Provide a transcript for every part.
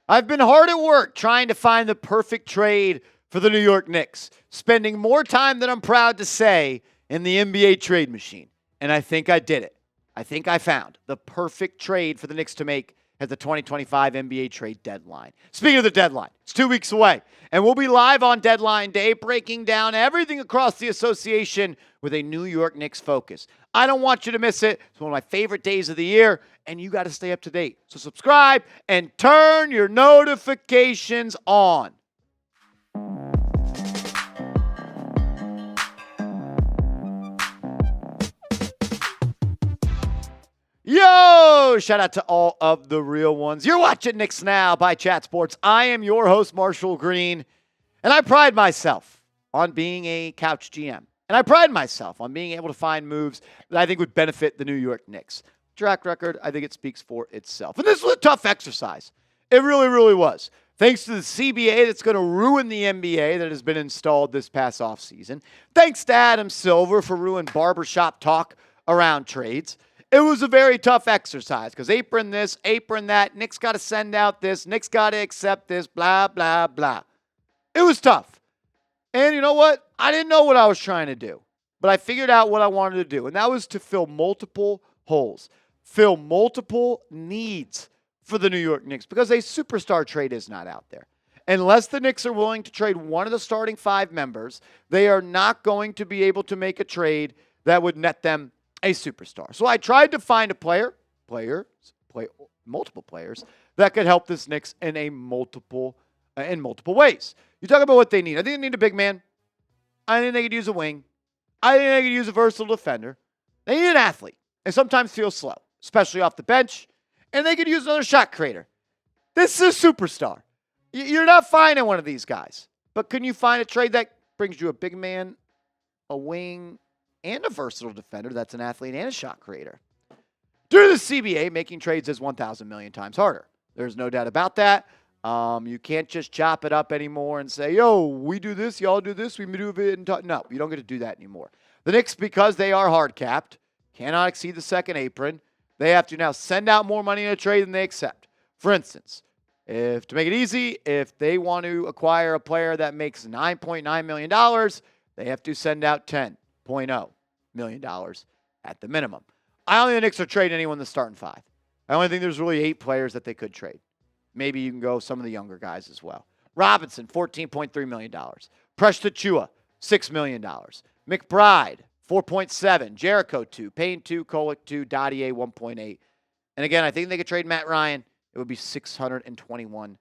I've been hard at work trying to find the perfect trade for the New York Knicks, spending more time than I'm proud to say in the NBA trade machine. And I think I did it. I think I found the perfect trade for the Knicks to make at the 2025 NBA trade deadline. Speaking of the deadline, it's 2 weeks away, and we'll be live on deadline day breaking down everything across the association with a New York Knicks focus. I don't want you to miss it. It's one of my favorite days of the year, and you got to stay up to date. So subscribe and turn your notifications on. Yo! Shout out to all of the real ones. You're watching Knicks Now by Chat Sports. I am your host, Marshall Green, and I pride myself on being a couch GM. And I pride myself on being able to find moves that I think would benefit the New York Knicks. Track record, I think it speaks for itself. And this was a tough exercise. It really, really was. Thanks to the CBA that's going to ruin the NBA that has been installed this past offseason. Thanks to Adam Silver for ruining barbershop talk around trades. It was a very tough exercise because apron this, apron that. Knicks got to send out this. Knicks got to accept this, blah, blah, blah. It was tough. And you know what? I didn't know what I was trying to do, but I figured out what I wanted to do, and that was to fill multiple holes, fill multiple needs for the New York Knicks because a superstar trade is not out there. Unless the Knicks are willing to trade one of the starting five members, they are not going to be able to make a trade that would net them a superstar. So I tried to find a multiple players that could help this Knicks in multiple ways. You talk about what they need. I think they need a big man. I think they could use a wing. I think they could use a versatile defender. They need an athlete. They sometimes feel slow, especially off the bench. And they could use another shot creator. This is a superstar. You're not finding one of these guys. But can you find a trade that brings you a big man, a wing, and a versatile defender that's an athlete and a shot creator? Due to the CBA, making trades is 1,000 million times harder. There's no doubt about that. You can't just chop it up anymore and say, yo, we do this, y'all do this, we move it. No, you don't get to do that anymore. The Knicks, because they are hard capped, cannot exceed the second apron. They have to now send out more money in a trade than they accept. For instance, to make it easy, if they want to acquire a player that makes $9.9 million, they have to send out $10.0 million at the minimum. I don't think the Knicks are trading anyone that's starting five. I only think there's really 8 players that they could trade. Maybe you can go some of the younger guys as well. Robinson, $14.3 million. Precious Achiuwa, $6 million. McBride, 4.7. Jericho, 2. Payne, 2. Kolek, 2. Dottier, 1.8. And again, I think they could trade Matt Ryan. It would be $621,000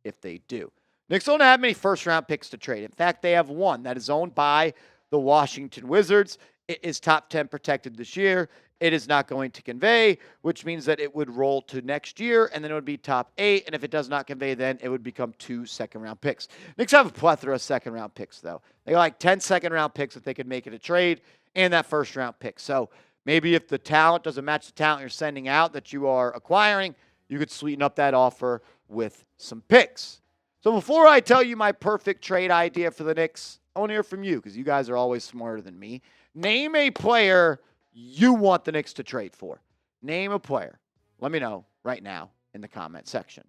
if they do. Knicks don't have many first-round picks to trade. In fact, they have one that is owned by the Washington Wizards. It is top 10 protected this year. It is not going to convey, which means that it would roll to next year, and then it would be top 8. And if it does not convey, then it would become 2 second-round picks. Knicks have a plethora of second-round picks, though. They got like 10 second-round picks if they could make it a trade, and that first-round pick. So maybe if the talent doesn't match the talent you're sending out that you are acquiring, you could sweeten up that offer with some picks. So before I tell you my perfect trade idea for the Knicks, I want to hear from you because you guys are always smarter than me. Name a player you want the Knicks to trade for. Name a player. Let me know right now in the comment section.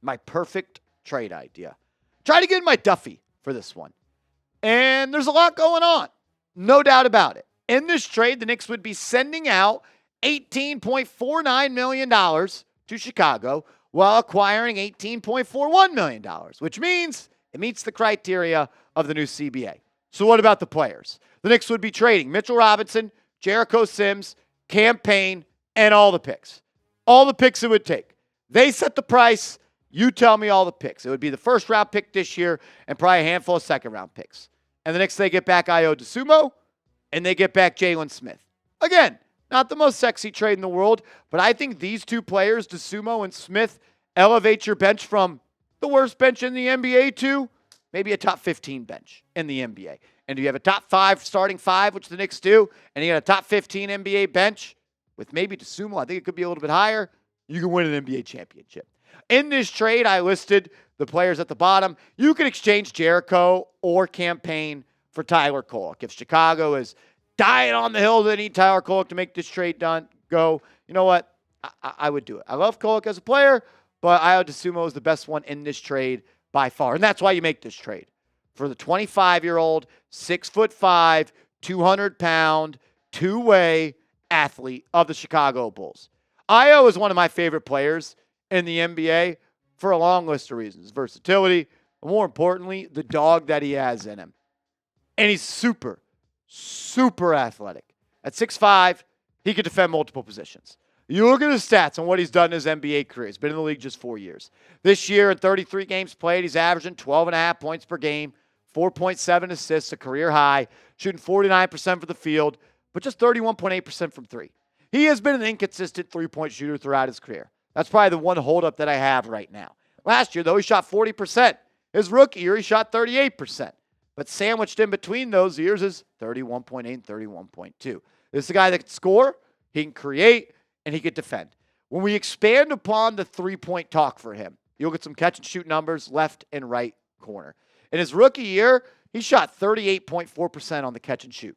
My perfect trade idea. Try to get my Duffy for this one. And there's a lot going on. No doubt about it. In this trade, the Knicks would be sending out $18.49 million to Chicago while acquiring $18.41 million, which means it meets the criteria of the new CBA. So what about the players? The Knicks would be trading Mitchell Robinson, Jericho Sims, Cam Payne, and all the picks. All the picks it would take. They set the price. You tell me all the picks. It would be the first-round pick this year and probably a handful of second-round picks. And the Knicks, they get back Ayo Dosunmu, and they get back Jalen Smith. Again, not the most sexy trade in the world, but I think these two players, Dosunmu and Smith, elevate your bench from the worst bench in the NBA to maybe a top 15 bench in the NBA. And if you have a top 5 starting 5, which the Knicks do, and you got a top 15 NBA bench with maybe Dosunmu, I think it could be a little bit higher, you can win an NBA championship. In this trade, I listed the players at the bottom. You can exchange Jericho or Cam Payne for Tyler Kolek. If Chicago is dying on the hill, they need Tyler Kolek to make this trade go. You know what? I would do it. I love Kolek as a player, but Ayo Dosunmu is the best one in this trade by far. And that's why you make this trade. For the 25-year-old, 6'5", 200-pound, two-way athlete of the Chicago Bulls. Ayo is one of my favorite players in the NBA for a long list of reasons. Versatility, but more importantly, the dog that he has in him. And he's super, super athletic. At 6'5", he could defend multiple positions. You look at his stats and what he's done in his NBA career. He's been in the league just 4 years. This year, in 33 games played, he's averaging 12.5 points per game, 4.7 assists, a career high, shooting 49% for the field, but just 31.8% from three. He has been an inconsistent three-point shooter throughout his career. That's probably the one holdup that I have right now. Last year, though, he shot 40%. His rookie year, he shot 38%. But sandwiched in between those years is 31.8 and 31.2. This is a guy that can score, he can create, and he could defend. When we expand upon the three-point talk for him, you'll get some catch-and-shoot numbers left and right corner. In his rookie year, he shot 38.4% on the catch-and-shoot.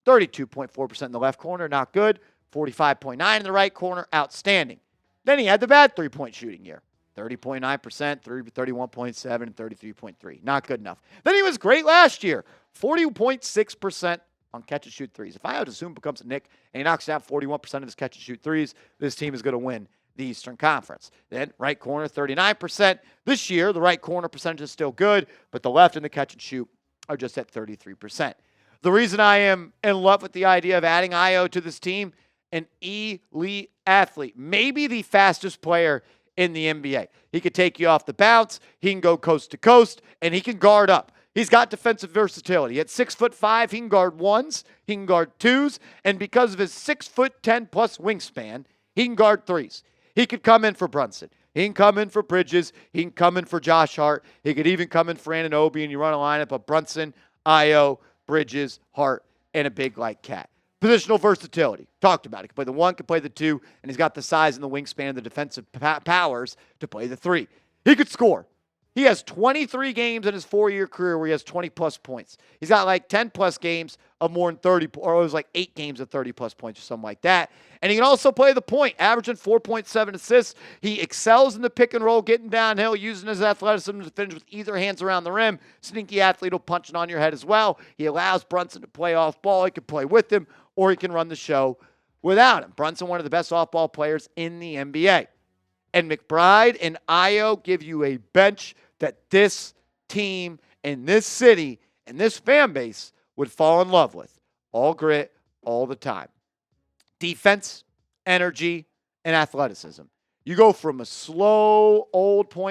32.4% in the left corner, not good. 45.9% in the right corner, outstanding. Then he had the bad three-point shooting year. 30.9%, 31.7%, and 33.3%. Not good enough. Then he was great last year. 40.6% on catch-and-shoot threes. If Ayo Dosunmu becomes a Knick and he knocks down 41% of his catch-and-shoot threes, this team is going to win the Eastern Conference. Then right corner, 39%. This year, the right corner percentage is still good, but the left and the catch-and-shoot are just at 33%. The reason I am in love with the idea of adding Ayo to this team, an elite athlete, maybe the fastest player in the NBA. He could take you off the bounce, he can go coast to coast, and he can guard up. He's got defensive versatility. At 6'5", he can guard ones, he can guard twos, and because of his 6'10" plus wingspan, he can guard threes. He could come in for Brunson. He can come in for Bridges. He can come in for Josh Hart. He could even come in for Anunoby, and you run a lineup of Brunson, Ayo, Bridges, Hart, and a big like Cat. Positional versatility. Talked about it. He can play the one, can play the two, and he's got the size and the wingspan and the defensive powers to play the three. He could score. He has 23 games in his 4-year career where he has 20-plus points. He's got like 10-plus games of more than 30, or it was like 8 games of 30-plus points or something like that. And he can also play the point, averaging 4.7 assists. He excels in the pick and roll, getting downhill, using his athleticism to finish with either hands around the rim. Sneaky athlete will punch it on your head as well. He allows Brunson to play off ball. He can play with him, or he can run the show without him. Brunson, one of the best off-ball players in the NBA. And McBride and Ayo give you a bench that this team and this city and this fan base would fall in love with. All grit, all the time. Defense, energy, and athleticism. You go from a slow, oldish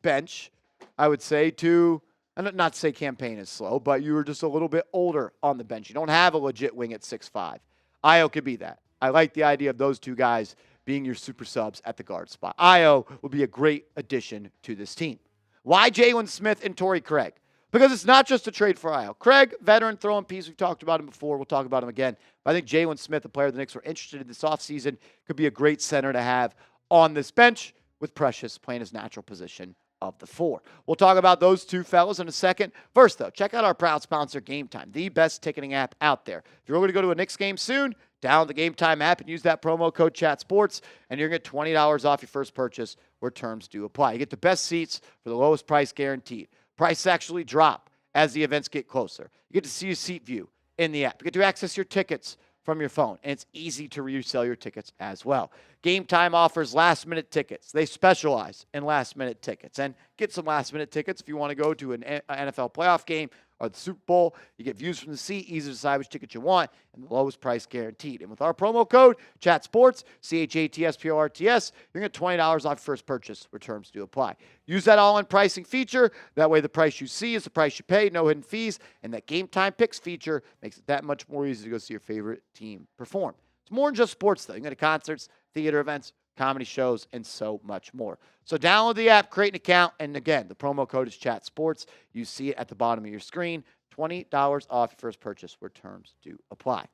bench, I would say, to, not to say campaign is slow, but you were just a little bit older on the bench. You don't have a legit wing at 6'5". Ayo could be that. I like the idea of those two guys being your super subs at the guard spot. Ayo will be a great addition to this team. Why Jalen Smith and Torrey Craig? Because it's not just a trade for Ayo. Craig, veteran throwing piece. We've talked about him before. We'll talk about him again. But I think Jalen Smith, a player the Knicks were interested in this offseason, could be a great center to have on this bench with Precious playing his natural position of the 4. We'll talk about those two fellas in a second. First, though, check out our proud sponsor, Game Time, the best ticketing app out there. If you're going to go to a Knicks game soon, download the Game Time app and use that promo code ChatSports, and you're going to get $20 off your first purchase where terms do apply. You get the best seats for the lowest price guaranteed. Prices actually drop as the events get closer. You get to see your seat view in the app. You get to access your tickets from your phone, and it's easy to resell your tickets as well. Game Time offers last-minute tickets. They specialize in last-minute tickets. And get some last-minute tickets if you want to go to an NFL playoff game or the Super Bowl. You get views from the seat, easy to decide which ticket you want, and the lowest price guaranteed. And with our promo code, ChatSports, ChatSports, you're going to get $20 off first purchase where terms do apply. Use that all-in pricing feature. That way the price you see is the price you pay, no hidden fees. And that Game Time Picks feature makes it that much more easy to go see your favorite team perform. It's more than just sports, though. You can go to concerts, theater events, comedy shows, and so much more. So download the app, create an account, and again, the promo code is ChatSports. You see it at the bottom of your screen. $20 off your first purchase where terms do apply.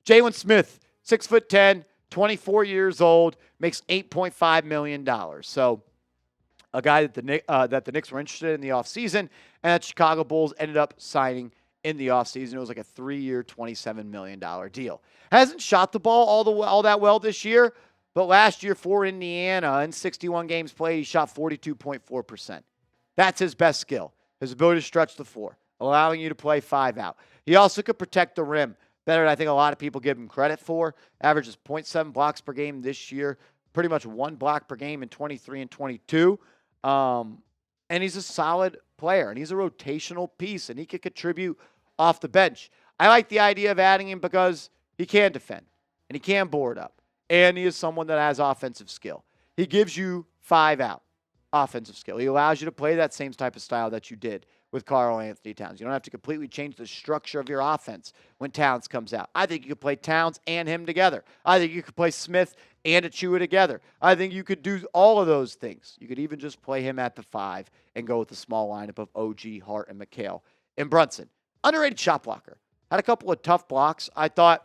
Jalen Smith, 6'10", 24 years old, makes $8.5 million. So a guy that the Knicks were interested in the offseason, and that Chicago Bulls ended up signing in the offseason. It was like a 3-year, $27 million deal. Hasn't shot the ball all that well this year, But last year for Indiana, in 61 games played, he shot 42.4%. That's his best skill, his ability to stretch the floor, allowing you to play 5 out. He also could protect the rim better than I think a lot of people give him credit for. Averages 0.7 blocks per game this year, pretty much 1 block per game in 23 and 22. And he's a solid player, and he's a rotational piece, and he can contribute off the bench. I like the idea of adding him because he can defend, and he can board up, and he is someone that has offensive skill. He gives you 5 out offensive skill. He allows you to play that same type of style that you did with Karl-Anthony Towns. You don't have to completely change the structure of your offense when Towns comes out. I think you could play Towns and him together. I think you could play Smith and Achua together. I think you could do all of those things. You could even just play him at the 5 and go with the small lineup of OG, Hart, and McHale. And Brunson, underrated shot blocker. Had a couple of tough blocks. I think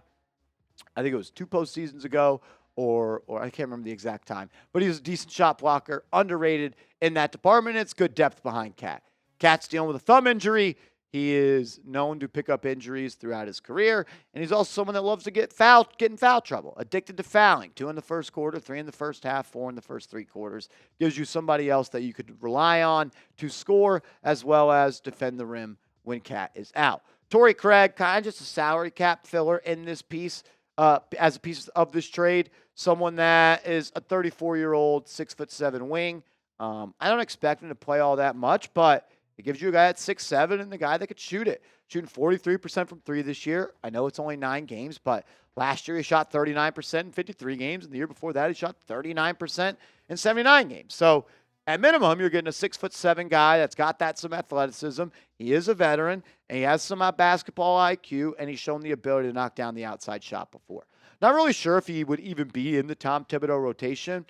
it was 2 postseasons ago, or I can't remember the exact time. But he was a decent shot blocker, underrated in that department. It's good depth behind Cat. Cat's dealing with a thumb injury. He is known to pick up injuries throughout his career, and he's also someone that loves to get in foul trouble, addicted to fouling. 2 in the first quarter, 3 in the first half, 4 in the first 3 quarters. Gives you somebody else that you could rely on to score as well as defend the rim when Cat is out. Torrey Craig, kind of just a salary cap filler in this piece, as a piece of this trade. Someone that is a 34-year-old, 6'7" wing. I don't expect him to play all that much, but it gives you a guy at 6'7" and the guy that could shoot it. Shooting 43% from 3 this year. I know it's only 9 games, but last year he shot 39% in 53 games, and the year before that he shot 39% in 79 games. So at minimum, you're getting a 6'7" guy that's got some athleticism. He is a veteran, and he has some basketball IQ, and he's shown the ability to knock down the outside shot before. Not really sure if he would even be in the Tom Thibodeau rotation,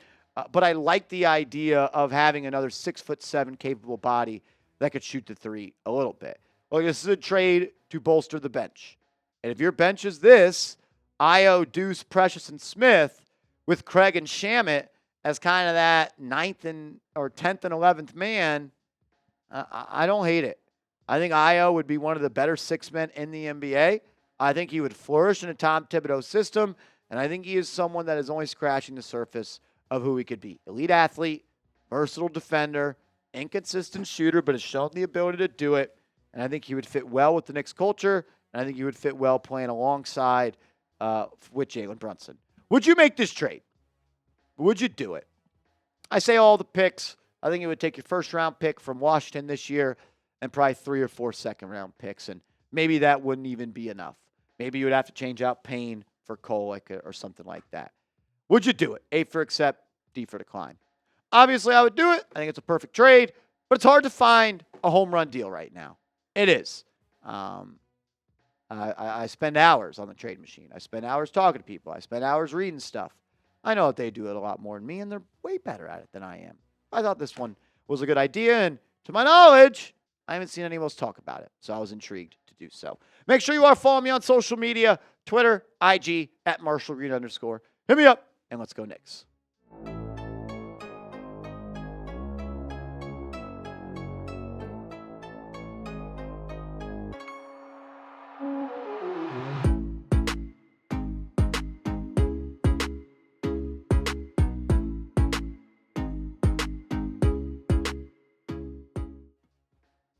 but I like the idea of having another 6'7" capable body that could shoot the 3 a little bit. Well, this is a trade to bolster the bench. And if your bench is this, Io, Deuce, Precious, and Smith, with Craig and Shamet as kind of that 9th or 10th and 11th man, I don't hate it. I think Io would be one of the better 6 men in the NBA. I think he would flourish in a Tom Thibodeau system, and I think he is someone that is only scratching the surface of who he could be. Elite athlete, versatile defender, inconsistent shooter, but has shown the ability to do it, and I think he would fit well with the Knicks culture, and I think he would fit well playing alongside with Jalen Brunson. Would you make this trade? Would you do it? I say all the picks. I think it would take your first-round pick from Washington this year and probably 3 or 4 second-round picks, and maybe that wouldn't even be enough. Maybe you would have to change out Payne for Kolek or something like that. Would you do it? A for accept, D for decline. Obviously, I would do it. I think it's a perfect trade, but it's hard to find a home run deal right now. It is. I spend hours on the trade machine. I spend hours talking to people. I spend hours reading stuff. I know that they do it a lot more than me, and they're way better at it than I am. I thought this one was a good idea, and to my knowledge, I haven't seen anyone else talk about it, so I was intrigued to do so. Make sure you are following me on social media, Twitter, IG, @MarshallGreen_. Hit me up, and let's go Knicks.